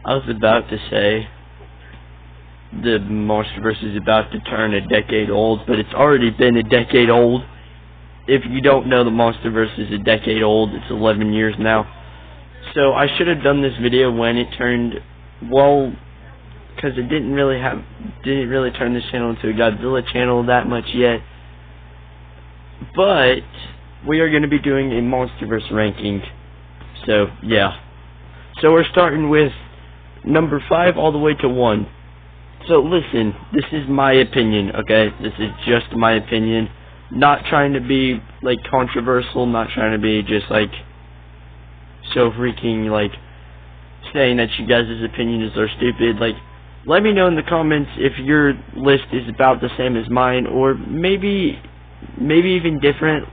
I was about to say the MonsterVerse is about to turn a decade old, but it's already been a decade old. If you don't know, the MonsterVerse is a decade old. It's 11 years now. So I should have done this video when it turned, well, because it didn't really turn this channel into a Godzilla channel that much yet. But we are going to be doing a MonsterVerse ranking. So yeah. So we're starting with number 5 all the way to 1. So listen, this is my opinion, okay? This is just my opinion. Not trying to be like controversial, not trying to be just like so freaking like saying that you guys' opinions are stupid. Like, let me know in the comments if your list is about the same as mine, or maybe even different,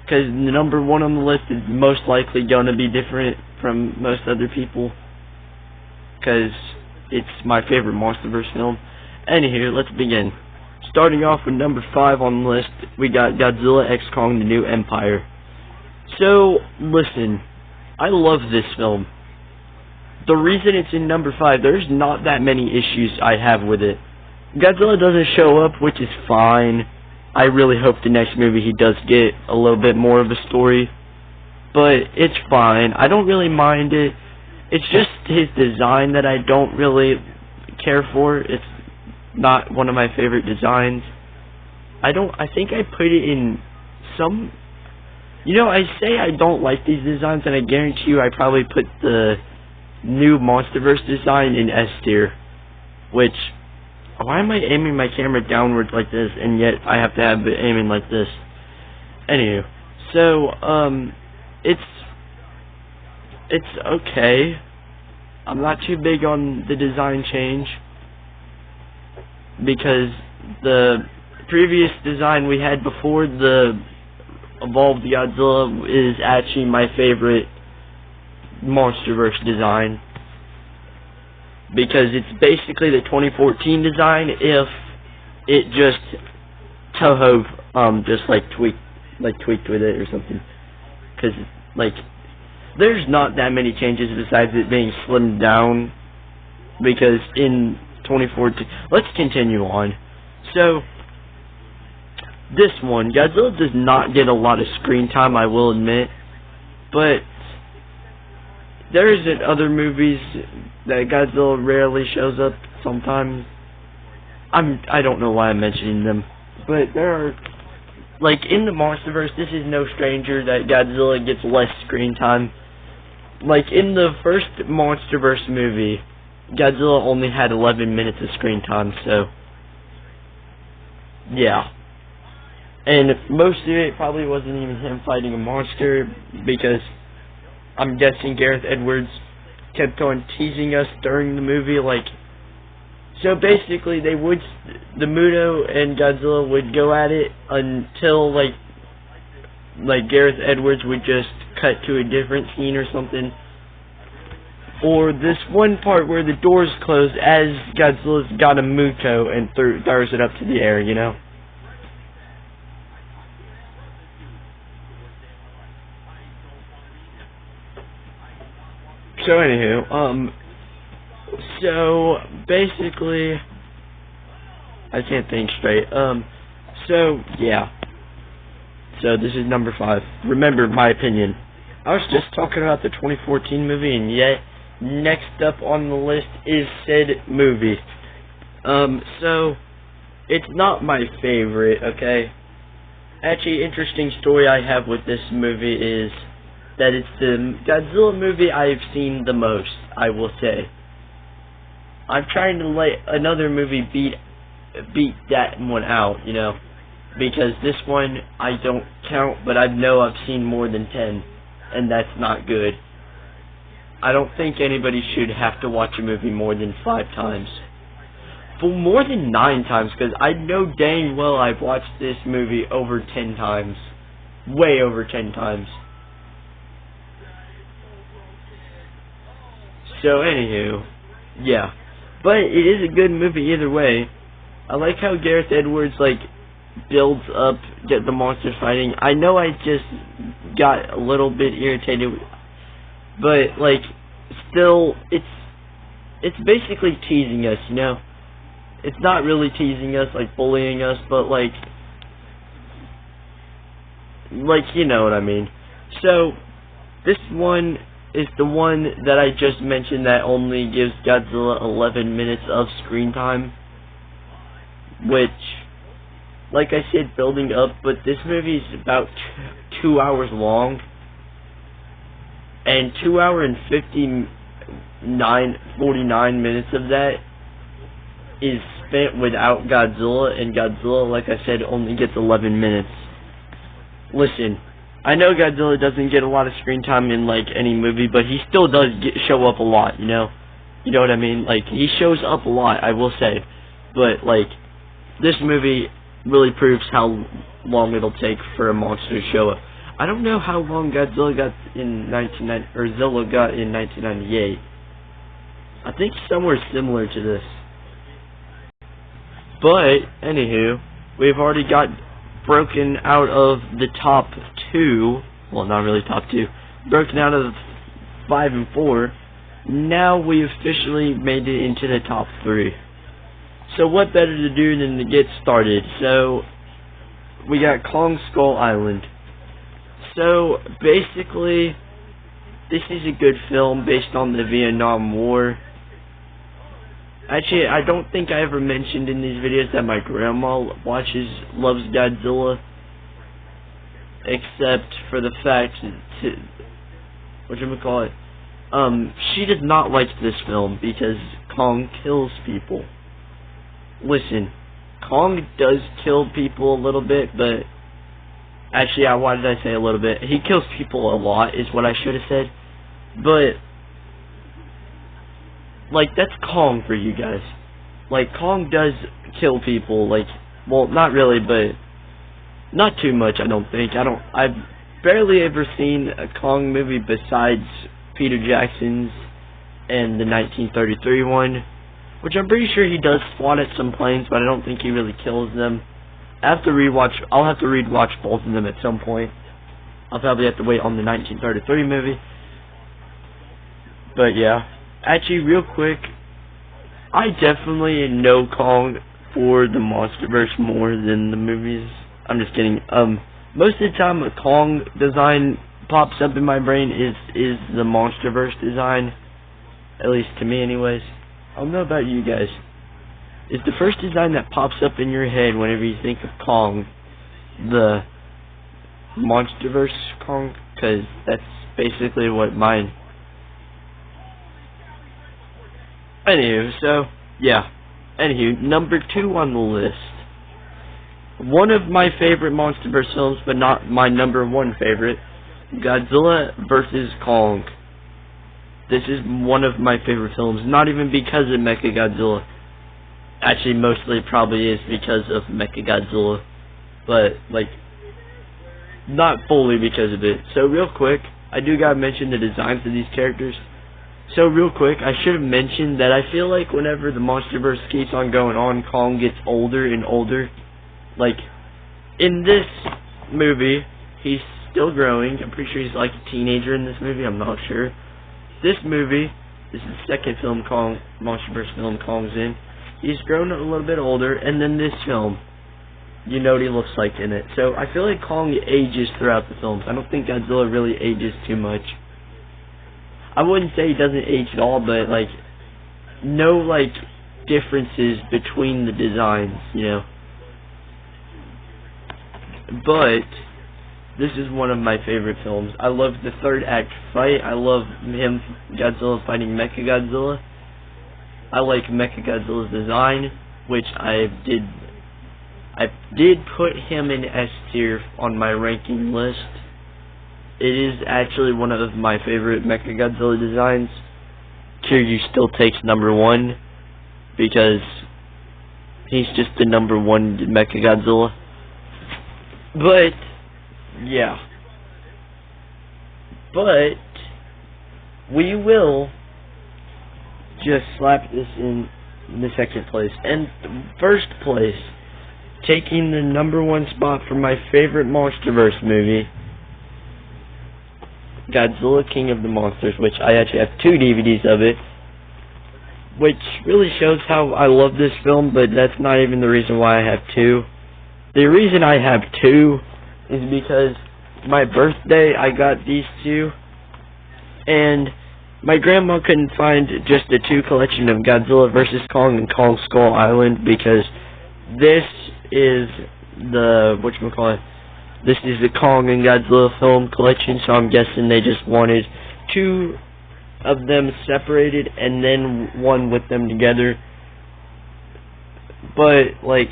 because the number 1 on the list is most likely going to be different from most other people, because it's my favorite MonsterVerse film. Anywho, let's begin. Starting off with number 5 on the list, we got Godzilla x Kong: The New Empire. So, listen, I love this film. The reason it's in number 5, there's not that many issues I have with it. Godzilla doesn't show up, which is fine. I really hope the next movie he does get a little bit more of a story, but it's fine. I don't really mind it. It's just his design that I don't really care for. It's not one of my favorite designs. I think I put it in some, you know, I say I don't like these designs, and I guarantee you I probably put the new MonsterVerse design in S tier, which, why am I aiming my camera downwards like this, and yet I have to have it aiming like this? Anywho, so, it's okay. I'm not too big on the design change, because the previous design we had before the Evolved Godzilla is actually my favorite MonsterVerse design, because it's basically the 2014 design if it just Toho just like tweaked with it or something, because like there's not that many changes besides it being slimmed down, because in 2014, let's continue on. So this one, Godzilla does not get a lot of screen time, I will admit, but there's in other movies that Godzilla rarely shows up sometimes. I don't know why I'm mentioning them, but there are, like, in the MonsterVerse, this is no stranger that Godzilla gets less screen time. Like, in the first MonsterVerse movie, Godzilla only had 11 minutes of screen time, so yeah. And most of it probably wasn't even him fighting a monster, because I'm guessing Gareth Edwards kept on teasing us during the movie, like, so basically the Muto and Godzilla would go at it until like Gareth Edwards would just cut to a different scene or something, or this one part where the doors close as Godzilla's got a Muto and throws it up to the air, you know? So anywho, so basically, I can't think straight. So yeah. So this is number 5. Remember my opinion. I was just talking about the 2014 movie, and yet next up on the list is said movie. So it's not my favorite, okay? Actually, interesting story I have with this movie is that it's the Godzilla movie I've seen the most, I will say. I'm trying to let another movie beat that one out, you know, because this one I don't count, but I know I've seen more than 10, and that's not good. I don't think anybody should have to watch a movie more than 5 times. For more than 9 times, because I know dang well I've watched this movie over 10 times. Way over 10 times. So anywho, yeah. But it is a good movie either way. I like how Gareth Edwards, like, builds up, get the monsters fighting. I know I just got a little bit irritated, but, like, still, it's basically teasing us, you know. It's not really teasing us, like bullying us, but like you know what I mean. So this one is the one that I just mentioned that only gives Godzilla 11 minutes of screen time, which, like I said, building up, but this movie is about 2 hours long, and 2 hours and 49 minutes of that is spent without Godzilla, and Godzilla, like I said, only gets 11 minutes. Listen, I know Godzilla doesn't get a lot of screen time in, like, any movie, but he still does show up a lot, you know? You know what I mean? Like, he shows up a lot, I will say. But, like, this movie really proves how long it'll take for a monster to show up. I don't know how long Godzilla got in Zilla got in 1998. I think somewhere similar to this. But, anywho, we've already got broken out of the top 2, well, not really top 2, broken out of 5 and 4. Now we officially made it into the top 3. So what better to do than to get started? So we got Kong Skull Island. So basically, this is a good film based on the Vietnam War. Actually, I don't think I ever mentioned in these videos that my grandma loves Godzilla, except for the fact she does not like this film because Kong kills people. Listen, Kong does kill people a little bit, but actually, why did I say a little bit? He kills people a lot, is what I should have said. But like, that's Kong for you guys. Like, Kong does kill people, like, well, not really, but not too much, I don't think. I've barely ever seen a Kong movie besides Peter Jackson's and the 1933 one, which I'm pretty sure he does swat at some planes, but I don't think he really kills them. I'll have to rewatch both of them at some point. I'll probably have to wait on the 1933 movie. But yeah. Actually, real quick, I definitely know Kong for the MonsterVerse more than the movies. I'm just kidding. Most of the time, a Kong design pops up in my brain is the MonsterVerse design. At least to me, anyways. I don't know about you guys. Is the first design that pops up in your head whenever you think of Kong the MonsterVerse Kong? Because that's basically what mine. Anywho, so, yeah. Anywho, number 2 on the list. One of my favorite MonsterVerse films, but not my number 1 favorite. Godzilla vs. Kong. This is one of my favorite films, not even because of Mechagodzilla. Actually, mostly probably is because of Mechagodzilla. But, like, not fully because of it. So, real quick, I do gotta mention the designs of these characters. So, real quick, I should have mentioned that I feel like whenever the MonsterVerse keeps on going on, Kong gets older and older. Like, in this movie, he's still growing. I'm pretty sure he's like a teenager in this movie. I'm not sure. This movie, this is the second film MonsterVerse film Kong's in. He's grown a little bit older, and then this film, you know what he looks like in it. So, I feel like Kong ages throughout the films. I don't think Godzilla really ages too much. I wouldn't say he doesn't age at all, but, like, no, like, differences between the designs, you know. But this is one of my favorite films. I love the third act fight. I love Godzilla fighting Mechagodzilla. I like Mechagodzilla's design, which I did put him in S tier on my ranking list. It is actually one of my favorite Mechagodzilla designs. Kiryu still takes number 1 because he's just the number 1 Mechagodzilla. But yeah. But we will just slap this in the second place. And first place, taking the number 1 spot for my favorite MonsterVerse movie, Godzilla King of the Monsters, which I actually have 2 DVDs of it. which really shows how I love this film, but that's not even the reason why I have two. The reason I have two is because my birthday I got these two, and my grandma couldn't find just a two collection of Godzilla vs. Kong and Kong Skull Island, because this is the, this is the Kong and Godzilla film collection, so I'm guessing they just wanted two of them separated and then one with them together. But, like,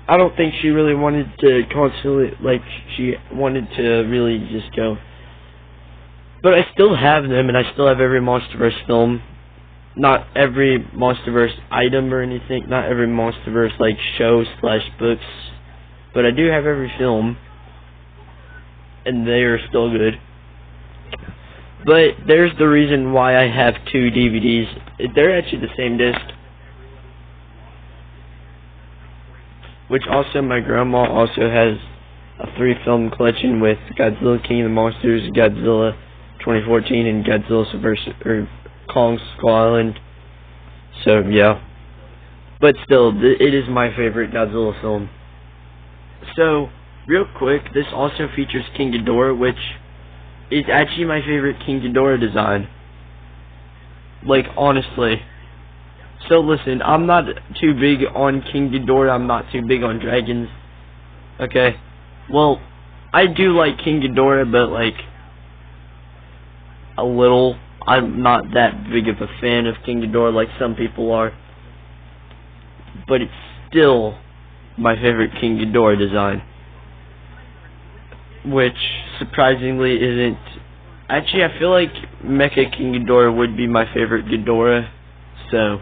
I don't think she really wanted to constantly, like, she wanted to really just go. But I still have them, and I still have every MonsterVerse film. Not every MonsterVerse item or anything, not every MonsterVerse, like, show/books. But I do have every film, and they are still good. But there's the reason why I have two DVDs. They're actually the same disc. Which also, my grandma also has a 3-film collection with Godzilla King of the Monsters, Godzilla 2014, and Godzilla vs. Kong Skull Island. So, yeah. But still, it is my favorite Godzilla film. So, real quick, this also features King Ghidorah, which is actually my favorite King Ghidorah design. Like, honestly. So listen, I'm not too big on King Ghidorah, I'm not too big on dragons. Okay? Well, I do like King Ghidorah, but like, a little. I'm not that big of a fan of King Ghidorah like some people are. But it's still my favorite King Ghidorah design. Which, surprisingly, isn't... Actually, I feel like Mecha King Ghidorah would be my favorite Ghidorah, so...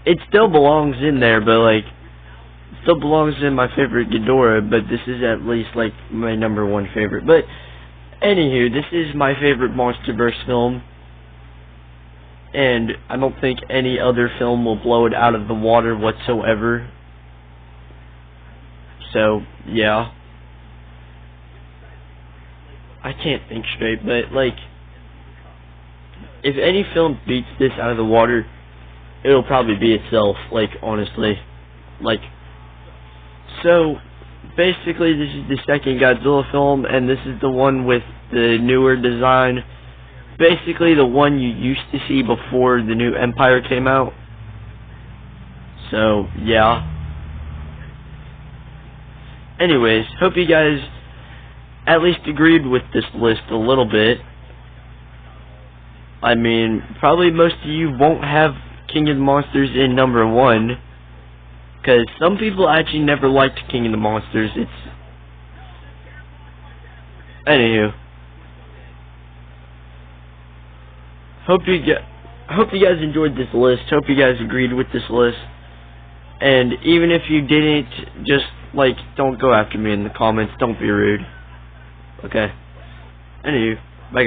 It still belongs in there, but, like... It still belongs in my favorite Ghidorah, but this is at least, like, my #1 favorite. But, anywho, this is my favorite MonsterVerse film. And I don't think any other film will blow it out of the water whatsoever. So, yeah. I can't think straight, but, like, if any film beats this out of the water, it'll probably be itself, like, honestly. Like, so, basically, this is the second Godzilla film, and this is the one with the newer design. Basically, the one you used to see before the new Empire came out. So, yeah. Anyways, hope you guys at least agreed with this list a little bit. I mean, probably most of you won't have King of the Monsters in #1, because some people actually never liked King of the Monsters. Anywho, hope you guys enjoyed this list. Hope you guys agreed with this list. And even if you didn't, just, like, don't go after me in the comments. Don't be rude. Okay. Anywho, bye guys.